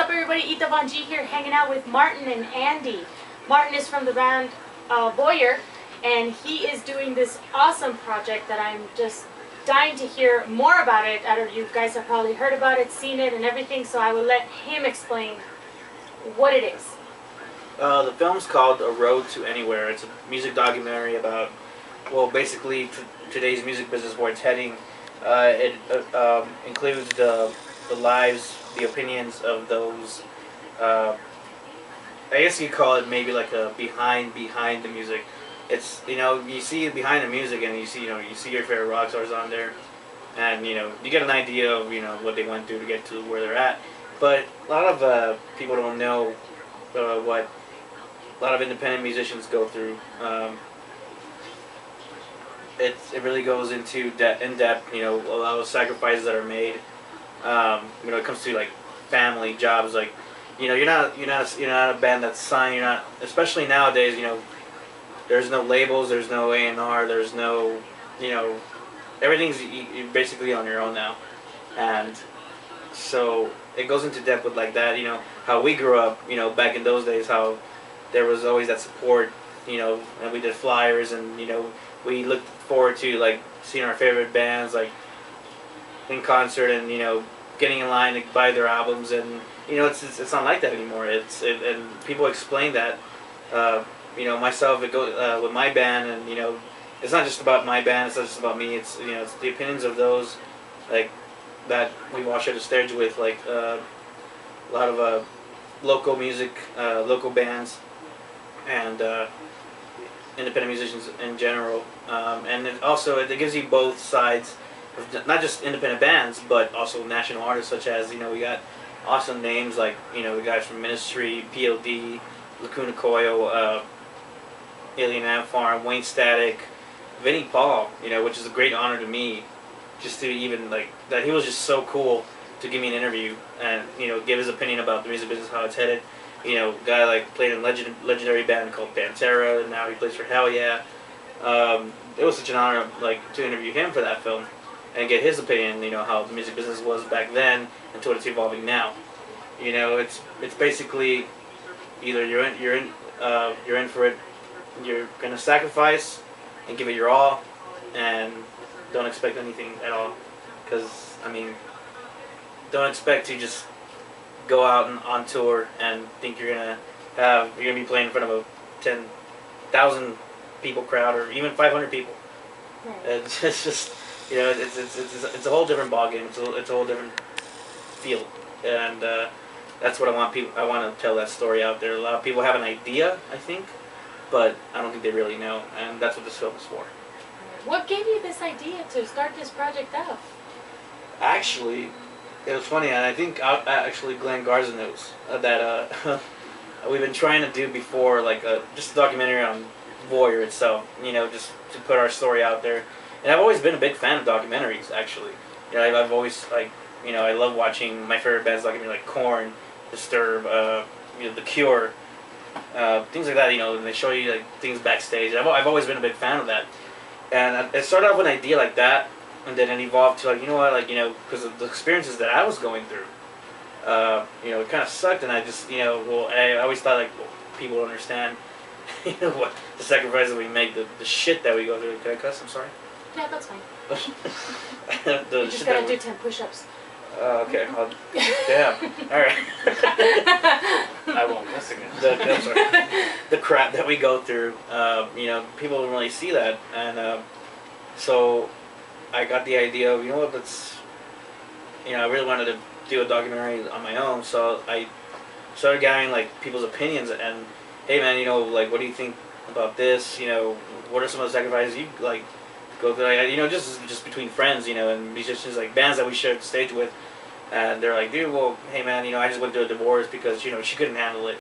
up, everybody? Yta von G here, hanging out with Martin and Andy. Martin is from the band Boyer, and he is doing this awesome project that I'm just dying to hear more about it. I don't know, you guys have probably heard about it, seen it, and everything, so I will let him explain what it is. The film's called A Road to Anywhere. It's a music documentary about, well, basically today's music business, where it's heading. It includes the lives, the opinions of those. I guess you call it maybe like a behind the music. It's, you see behind the music, and you see your favorite rock stars on there, and you get an idea of what they went through to get to where they're at. But a lot of people don't know what a lot of independent musicians go through. It really goes into in depth. A lot of sacrifices that are made. When it comes to like family, jobs, like you're not a band that's signed. You're not, especially nowadays. There's no labels. There's no A&R. There's no everything's you're basically on your own now, and so it goes into depth with like that. How we grew up. Back in those days, how there was always that support. And we did flyers, and we looked forward to like seeing our favorite bands like in concert, and getting in line to buy their albums, and it's not like that anymore. And people explain that. Myself, it goes with my band, and it's not just about my band. It's not just about me. It's it's the opinions of those like that we all share the stage with, like a lot of local music, local bands, and independent musicians in general. And it gives you both sides. Not just independent bands, but also national artists, such as we got awesome names like the guys from Ministry, PLD, Lacuna Coil, Alien Ant Farm, Wayne Static, Vinnie Paul. Which is a great honor to me, just to even like that. He was just so cool to give me an interview and give his opinion about the music business, how it's headed. Guy like played in a legendary band called Pantera, and now he plays for Hell Yeah. It was such an honor like to interview him for that film and get his opinion, how the music business was back then and to what it's evolving now. It's basically either you're in for it, you're gonna sacrifice and give it your all, and don't expect anything at all, because don't expect to just go out and on tour and think you're gonna be playing in front of a 10,000 people crowd or even 500 people. Right. It's just it's a whole different ballgame. It's a whole different field, and that's what I want people. I want to tell that story out there. A lot of people have an idea, I think, but I don't think they really know, and that's what this film is for. What gave you this idea to start this project out? Actually, it was funny, and I think actually Glenn Garza knows that we've been trying to do before, like just a documentary on Boyer itself. Just to put our story out there. And I've always been a big fan of documentaries, actually. I've always, I love watching my favorite bands, like Korn, Disturbed, The Cure, things like that, and they show you, like, things backstage. I've always been a big fan of that. And it started off with an idea like that, and then it evolved to, because of the experiences that I was going through. It kind of sucked, and I just, I always thought, people don't understand, what the sacrifices we make, the shit that we go through. Can I cuss? I'm sorry. Yeah, that's fine. You just gotta do 10 push-ups. Okay. Damn. All right. I won't miss again. I'm sorry. The crap that we go through. People don't really see that, and so I got the idea of let's. I really wanted to do a documentary on my own, so I started gathering people's opinions and, hey man, what do you think about this? What are some of the sacrifices you go through? Just between friends, and musicians, bands that we shared the stage with, and they're like, dude, well, hey man, I just went through a divorce because she couldn't handle it.